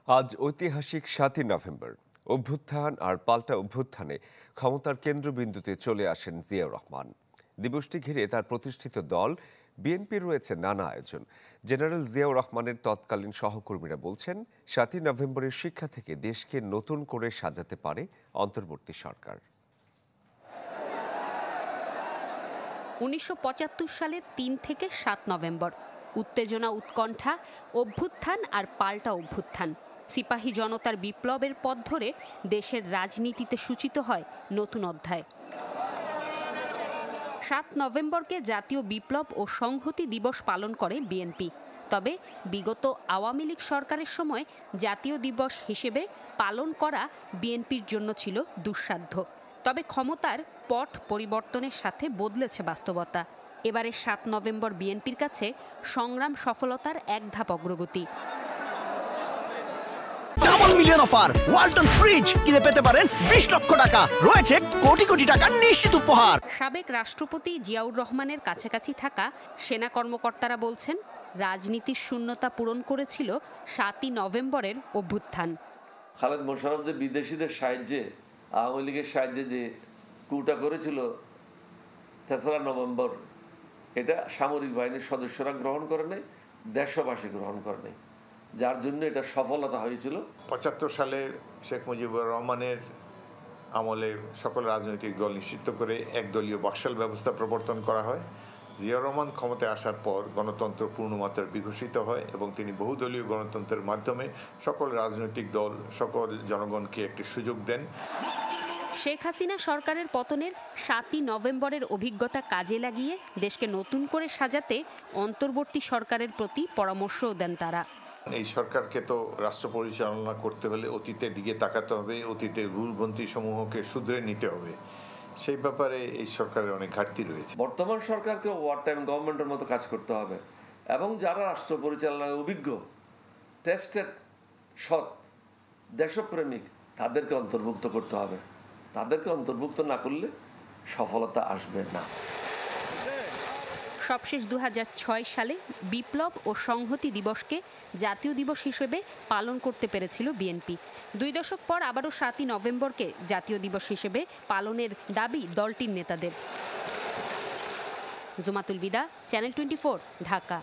আজ ঐতিহাসিক ৭ই নভেম্বর। অভ্যুত্থান আর পাল্টা অভ্যুত্থানে ক্ষমতার কেন্দ্রবিন্দুতে চলে আসেন জিয়াউর রহমান। দিবসটি ঘিরে তার প্রতিষ্ঠিত দল বিএনপির রয়েছে নানা আয়োজন। জেনারেল জিয়াউর রহমানের তৎকালীন সহকর্মীরা বলছেন, ৭ই নভেম্বরের শিক্ষা থেকে দেশকে নতুন করে সাজাতে পারে অন্তর্বর্তী সরকার। ১৯৭৫ সালের ৩ থেকে ৭ নভেম্বর উত্তেজনা, উৎকণ্ঠা, অভ্যুত্থান আর পাল্টা অভ্যুত্থান। সিপাহী জনতার বিপ্লবের পথ ধরে দেশের রাজনীতিতে সূচিত হয় নতুন অধ্যায়। ৭ নভেম্বরকে জাতীয় বিপ্লব ও সংহতি দিবস পালন করে বিএনপি। তবে বিগত আওয়ামী লীগ সরকারের সময় জাতীয় দিবস হিসেবে পালন করা বিএনপির জন্য ছিল দুঃসাধ্য। তবে ক্ষমতার পট পরিবর্তনের সাথে বদলেছে বাস্তবতা। এবারে ৭ নভেম্বর বিএনপির কাছে সংগ্রাম সফলতার এক ধাপ অগ্রগতি। Double million offer, Walton fridge কিনে পেতে পারেন ২০ লক্ষ টাকা, রয়েছে কোটি কোটি টাকার নিশ্চিত উপহার। সাবেক রাষ্ট্রপতি জিয়াউর রহমানের কাছাকাছি থাকা সেনা কর্মকর্তারা বলছেন, রাজনীতির শূন্যতা পূরণ করেছিল ৭ই নভেম্বরের অভ্যুত্থান। খালেদ মোশাররফ যে বিদেশিদের সাহায্যে, আওয়ামী লীগের সাহায্যে যে কুটা করেছিল ৩রা নভেম্বর, এটা সামরিক বাহিনীর সদস্যরা গ্রহণ করে নাই, দেশবাসী গ্রহণ করে নাই, যার জন্য এটা সফলতা হয়েছিল। ৭৫ সালের শেখ মুজিবুর রহমানের আমলে সকল রাজনৈতিক দল নিষিদ্ধ করে একদলীয় বাকশাল ব্যবস্থা প্রবর্তন করা হয়। জিয়াউর রহমান ক্ষমতায় আসার পর গণতন্ত্র পূর্ণমাত্রায় বিকশিত হয় এবং তিনি বহুদলীয় গণতন্ত্রের মাধ্যমে সকল রাজনৈতিক দল, সকল জনগণকে একটি সুযোগ দেন। শেখ হাসিনা সরকারের পতনের ৭ই নভেম্বরের অভিজ্ঞতা কাজে লাগিয়ে দেশকে নতুন করে সাজাতে অন্তর্বর্তী সরকারের প্রতি পরামর্শও দেন তারা। এই সরকারকে তো রাষ্ট্র পরিচালনা করতে হলে অতীতের দিকে তাকাতে হবে, অতীতের ভুলভ্রান্তি সমূহকে শুধরে নিতে হবে। সেই ব্যাপারে এই সরকারের অনেক ঘাটতি রয়েছে। বর্তমান সরকারকে ওয়ার টাইম গভর্নমেন্টের মতো কাজ করতে হবে এবং যারা রাষ্ট্র পরিচালনায় অভিজ্ঞ, টেস্টেড, সৎ, দেশপ্রেমিক, তাদেরকে অন্তর্ভুক্ত করতে হবে। তাদেরকে অন্তর্ভুক্ত না করলে সফলতা আসবে না। সবশেষ ২০০৬ সালে বিপ্লব ও সংহতি দিবসকে জাতীয় দিবস হিসেবে পালন করতে পেরেছিল বিএনপি। ২ দশক পর আবারও ৭ই নভেম্বরকে জাতীয় দিবস হিসেবে পালনের দাবি দলটির নেতাদের। জুমাতুল বিদা, চ্যানেল 24, ঢাকা।